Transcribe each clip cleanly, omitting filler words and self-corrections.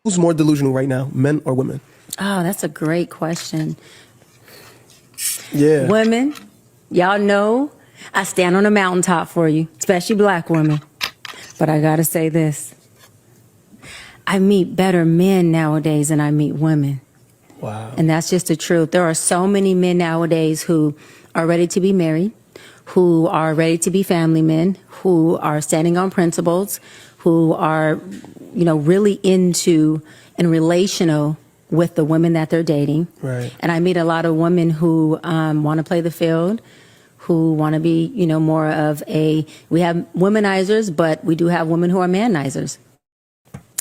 Who's more delusional right now, men or women? Oh, that's a great question. Yeah. Women, y'all know I stand on a mountaintop for you, especially black women. But I gotta say this. I meet better men nowadays than I meet women. Wow. And that's just the truth. There are so many men nowadays who are ready to be married, who are ready to be family men, who are standing on principles, who are, really into and relational with the women that they're dating. Right. And I meet a lot of women who want to play the field, who want to be, more of we have womanizers, but we do have women who are manizers.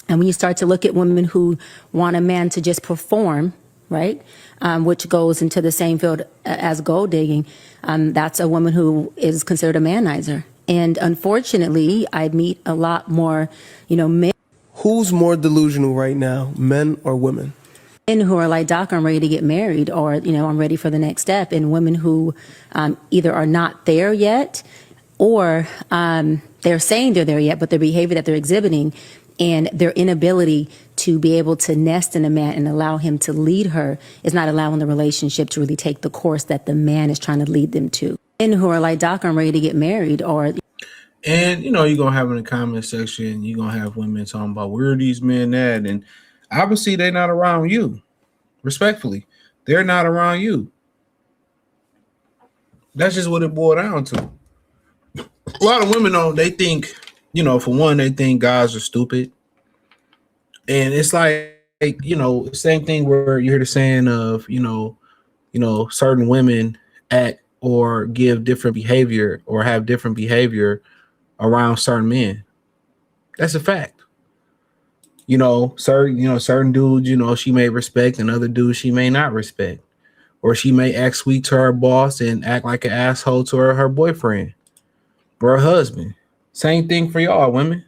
And when you start to look at women who want a man to just perform, right, which goes into the same field as gold digging, that's a woman who is considered a manizer. And unfortunately, I meet a lot more, men Who's more delusional right now, men or women? who are like, Doc, I'm ready to get married, or, I'm ready for the next step, and women who either are not there yet, or they're saying they're there yet, but their behavior that they're exhibiting and their inability to be able to nest in a man and allow him to lead her is not allowing the relationship to really take the course that the man is trying to lead them to. Men who are like, Doc, I'm ready to get married, or And you're gonna have in the comment section, you're gonna have women talking about where are these men at, and obviously they're not around you. Respectfully, they're not around you. That's just what it boiled down to. A lot of women they think, for one, they think guys are stupid, and it's like same thing where you hear the saying of certain women act or give different behavior or have different behavior around certain men. That's a fact. Certain dudes, she may respect, and other dudes she may not respect. Or she may act sweet to her boss and act like an asshole to her boyfriend or her husband. Same thing for y'all, women.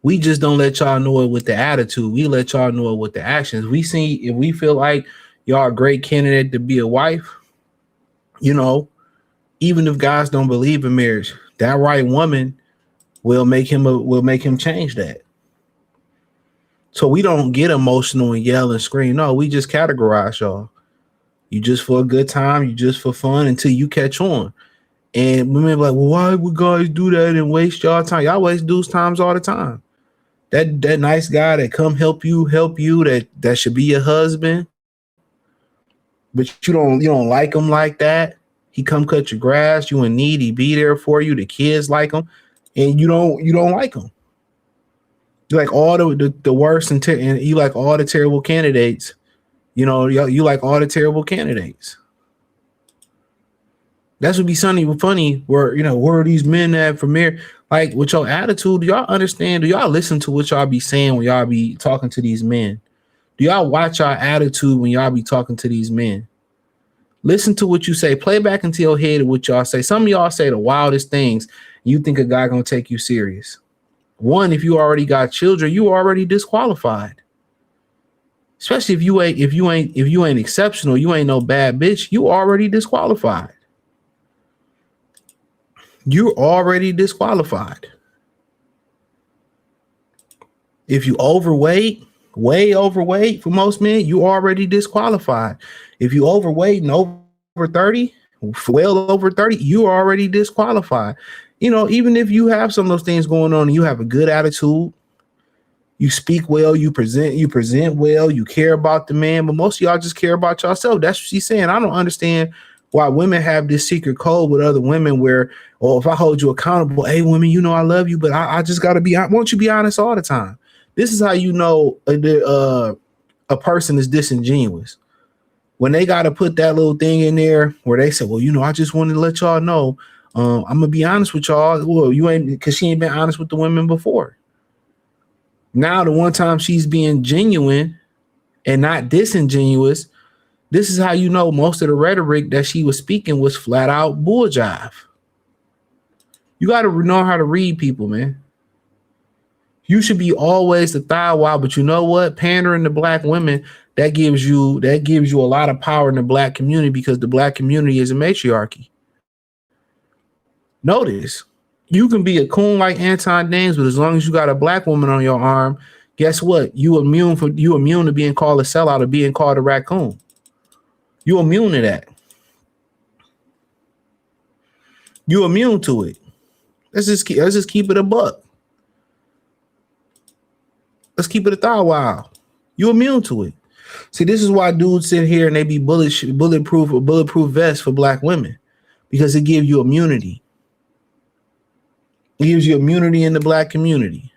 We just don't let y'all know it with the attitude. We let y'all know it with the actions. We see if we feel like y'all a great candidate to be a wife, even if guys don't believe in marriage, that right woman will make him change that. So we don't get emotional and yell and scream. No, we just categorize y'all. You just for a good time, you just for fun until you catch on. And women be like, well, why would guys do that and waste y'all time? Y'all waste dudes' times all the time. That nice guy that come help you, that should be your husband, but you don't like him like that. He come cut your grass, you in need, he be there for you, the kids like him, and you don't like him. You like all the worst and you like all the terrible candidates. You like all the terrible candidates. That's would be funny where, where are these men at for marriage? Like with your attitude, do y'all understand? Do y'all listen to what y'all be saying when y'all be talking to these men? Do y'all watch our attitude when y'all be talking to these men? Listen to what you say. Play back into your head what y'all say. Some of y'all say the wildest things. You think a guy gonna take you serious. One, if you already got children, you already disqualified. Especially if you ain't exceptional, you ain't no bad bitch, you already disqualified. You're already disqualified. If you overweight, way overweight for most men, you already disqualified. If you overweight and over 30, well over 30, you are already disqualified. Even if you have some of those things going on and you have a good attitude, you speak well, you present well, you care about the man, but most of y'all just care about yourself. That's what she's saying. I don't understand why women have this secret code with other women where, if I hold you accountable, hey, women, I love you, but I just got to be, won't you be honest all the time? This is how a person is disingenuous. When they got to put that little thing in there where they say, well, I just wanted to let y'all know, I'm going to be honest with y'all. Well, you ain't, because she ain't been honest with the women before. Now, the one time she's being genuine and not disingenuous, this is how most of the rhetoric that she was speaking was flat out bull jive. You got to know how to read people, man. You should be always the thigh wide, but you know what? Pandering to black women, that gives you a lot of power in the black community because the black community is a matriarchy. Notice, you can be a coon like Anton Dames, but as long as you got a black woman on your arm, Guess what? You immune to being called a sellout or being called a raccoon. You immune to that. You immune to it. Let's just keep it a buck. Let's keep it a thou wow. You immune to it. See, this is why dudes sit here and they be bulletproof vests for black women, because it gives you immunity. It gives you immunity in the black community.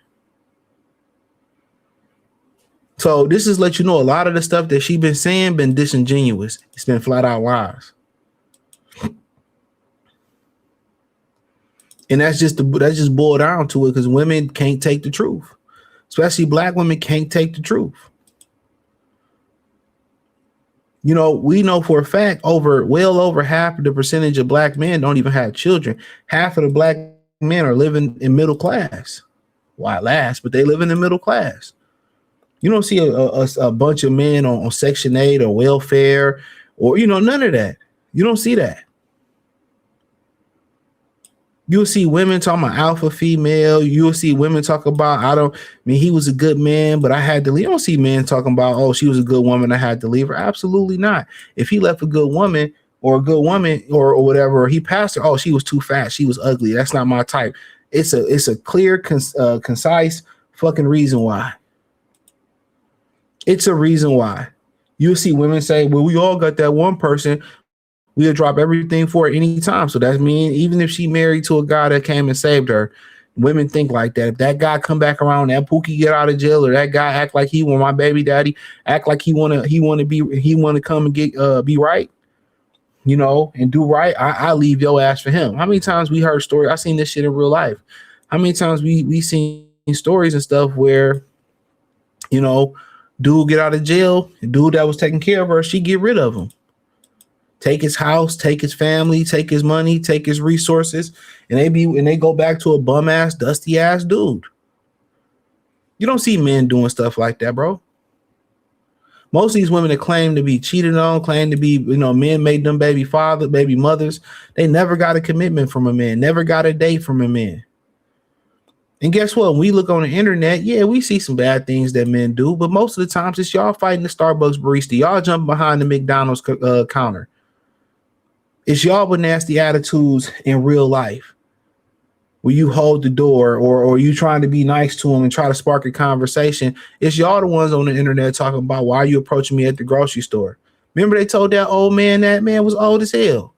So this is let you know a lot of the stuff that she been saying been disingenuous. It's been flat out lies. And that's just boiled down to it because women can't take the truth. Especially black women can't take the truth. You know, we know for a fact well over half of the percentage of black men don't even have children. Half of the black men are living in middle class. Why last? But they live in the middle class. You don't see a bunch of men on Section 8 or welfare or, none of that. You don't see that. You'll see women talking about alpha female. You'll see women talk about, he was a good man, but I had to leave. You don't see men talking about, oh, she was a good woman, I had to leave her. Absolutely not. If he left a good woman or whatever, or he passed her, oh, she was too fat, she was ugly, that's not my type. It's a clear, concise fucking reason why. It's a reason why. You'll see women say, well, we all got that one person. We'll drop everything for her anytime. So that means even if she married to a guy that came and saved her, women think like that. If that guy come back around, that Pookie get out of jail, or that guy act like he want my baby daddy, act like he want to come and get be right, and do right, I leave your ass for him. How many times we heard stories? I seen this shit in real life. How many times we seen stories and stuff where, dude get out of jail, the dude that was taking care of her, she get rid of him. Take his house, take his family, take his money, take his resources, and they go back to a bum ass, dusty ass dude. You don't see men doing stuff like that, bro. Most of these women that claim to be cheated on, claim to be, men made them baby mothers. They never got a commitment from a man, never got a date from a man. And guess what? When we look on the internet, yeah, we see some bad things that men do, but most of the times it's y'all fighting the Starbucks barista. Y'all jumping behind the McDonald's counter. It's y'all with nasty attitudes in real life, where you hold the door or you trying to be nice to them and try to spark a conversation. It's y'all the ones on the internet talking about, why are you approaching me at the grocery store? Remember they told that old man that man was old as hell.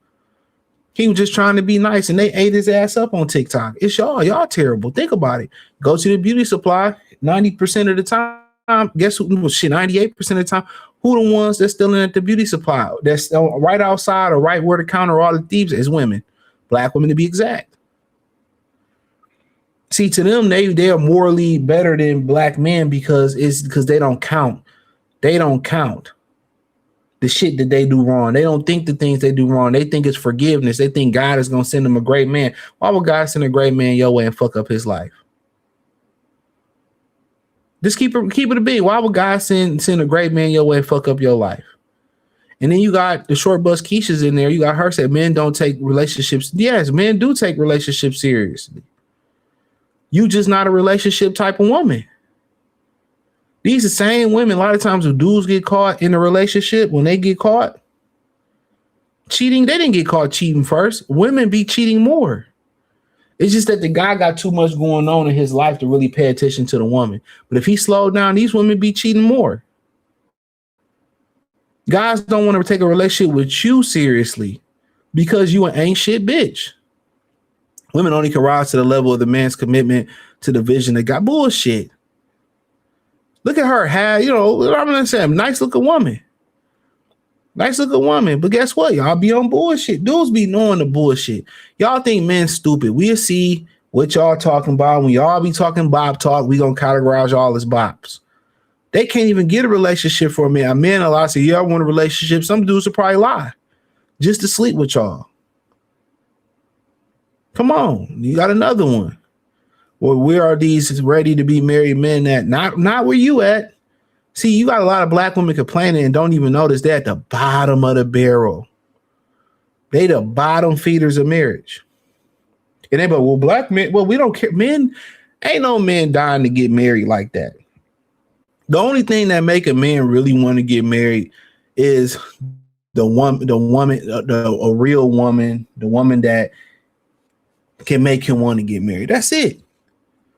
He was just trying to be nice and they ate his ass up on TikTok. It's y'all terrible. Think about it. Go to the beauty supply 90% of the time. Guess who? Shit, 98% of the time. Who the ones that's still in at the beauty supply? That's right outside or right where the counter all the thieves is women. Black women to be exact. See, to them, they are morally better than black men because they don't count. They don't count the shit that they do wrong. They don't think the things they do wrong. They think it's forgiveness. They think God is going to send them a great man. Why would God send a great man your way and fuck up his life? Just keep it a beat. Why would God send a great man your way and fuck up your life? And then you got the short bus Keisha's in there. You got her said men don't take relationships. Yes, men do take relationships seriously. You just not a relationship type of woman. These are the same women. A lot of times when dudes get caught in a relationship, when they get caught cheating, they didn't get caught cheating first. Women be cheating more. It's just that the guy got too much going on in his life to really pay attention to the woman. But if he slowed down, these women be cheating more. Guys don't want to take a relationship with you seriously because you an ain't shit bitch. Women only can rise to the level of the man's commitment to the vision that got bullshit. Look at her. I'm going to say, nice looking woman. Nice looking woman. But guess what? Y'all be on bullshit. Dudes be knowing the bullshit. Y'all think men stupid. We'll see what y'all talking about. When y'all be talking bop talk, we going to categorize y'all as bops. They can't even get a relationship for a man. A man a lot say, yeah, I want a relationship. Some dudes will probably lie just to sleep with y'all. Come on. You got another one. Well, where are these ready to be married men at? Not where you at. See, you got a lot of black women complaining and don't even notice they're at the bottom of the barrel. They the bottom feeders of marriage. And they go, well, black men, well, we don't care. Men, ain't no men dying to get married like that. The only thing that make a man really want to get married is a real woman, the woman that can make him want to get married. That's it.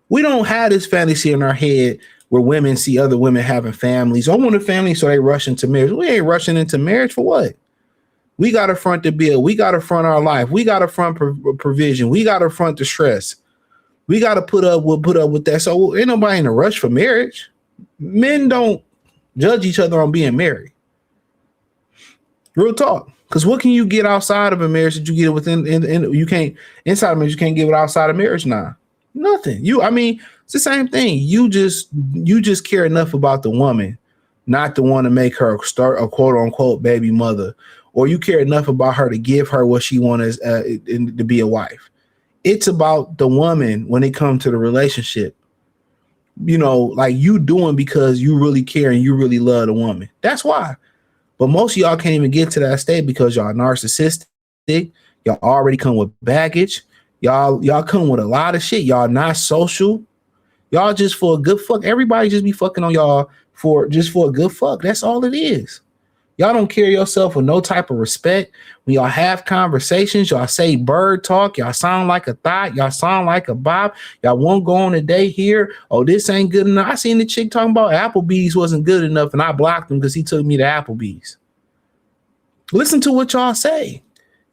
We don't have this fantasy in our head where women see other women having families. I want a family, so they rush into marriage. We ain't rushing into marriage for what? We got to front the bill. We got to front our life. We got to front provision. We got to front the stress. We got to put up with that. So ain't nobody in a rush for marriage. Men don't judge each other on being married. Real talk. Because what can you get outside of a marriage that you get within? You can't inside of marriage. You can't give it outside of marriage now. Nothing. It's the same thing. You just care enough about the woman, not to want to make her start a quote unquote baby mother, or you care enough about her to give her what she wants to be a wife. It's about the woman when it comes to the relationship. Like you doing because you really care and you really love the woman. That's why. But most of y'all can't even get to that state because y'all narcissistic. Y'all already come with baggage. Y'all come with a lot of shit. Y'all not social. Y'all just for a good fuck. Everybody just be fucking on y'all for a good fuck. That's all it is. Y'all don't carry yourself with no type of respect. When y'all have conversations, y'all say bird talk. Y'all sound like a thought. Y'all sound like a bob. Y'all won't go on a date here. Oh, this ain't good enough. I seen the chick talking about Applebee's wasn't good enough, and I blocked him because he took me to Applebee's. Listen to what y'all say.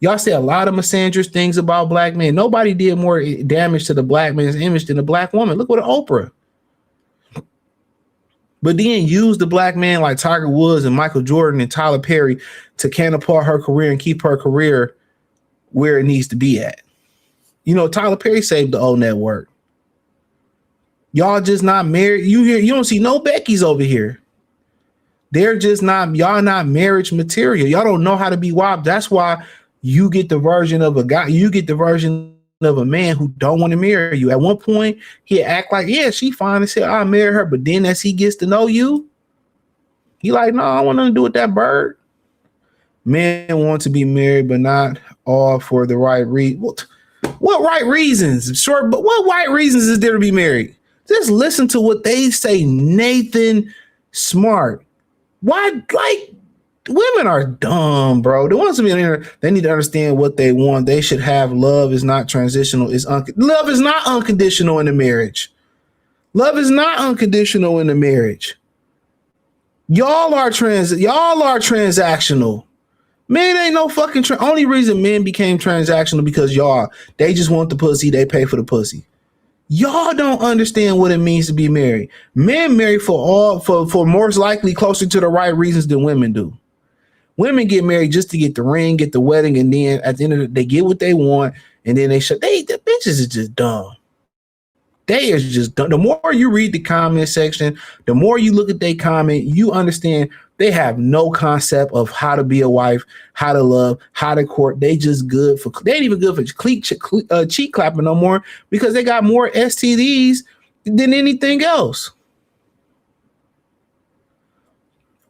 Y'all say a lot of misandrous things about black men. Nobody did more damage to the black man's image than the black woman. Look what Oprah. But then use the black man like Tiger Woods and Michael Jordan and Tyler Perry to catapult her career and keep her career where it needs to be at. Tyler Perry saved the old network. Y'all just not married. You don't see no Beckys over here. They're just not, y'all not marriage material. Y'all don't know how to be wild. That's why you get the version of a guy. You get the version of a man who don't want to marry you. At one point, he act like, yeah, she fine and say, I'll marry her. But then as he gets to know you, he like, no, I want nothing to do with that bird. Men want to be married, but not all for the right reason. What right reasons? Sure, but what right reasons is there to be married? Just listen to what they say. Nathan Smart. Why? Like, women are dumb, bro. They want to be in there. They need to understand what they want. They should have love is not transitional. Love is not unconditional in the marriage. Love is not unconditional in the marriage. Y'all are transactional. Men ain't no fucking only reason men became transactional because they just want the pussy, they pay for the pussy. Y'all don't understand what it means to be married. Men marry for most likely closer to the right reasons than women do. Women get married just to get the ring, get the wedding, and then at the end of the day, they get what they want, and then the bitches is just dumb. They is just dumb. The more you read the comment section, the more you look at their comment, you understand they have no concept of how to be a wife, how to love, how to court. They just good for, they ain't even good for cheek clapping no more because they got more STDs than anything else.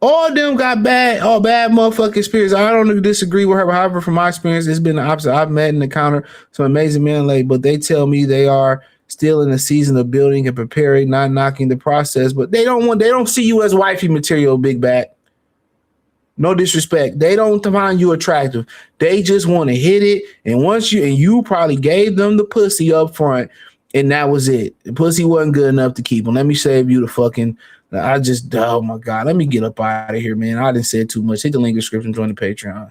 All of them got bad motherfucking experience. I don't disagree with her. However, from my experience, it's been the opposite. I've met and encountered some amazing men lately, but they tell me they are still in the season of building and preparing, not knocking the process, but they don't see you as wifey material, big back. No disrespect. They don't find you attractive. They just want to hit it. And you probably gave them the pussy up front and that was it. The pussy wasn't good enough to keep them. Let me save you the fucking, oh my God, let me get up out of here, man. I didn't say too much. Hit the link in the description, join the Patreon.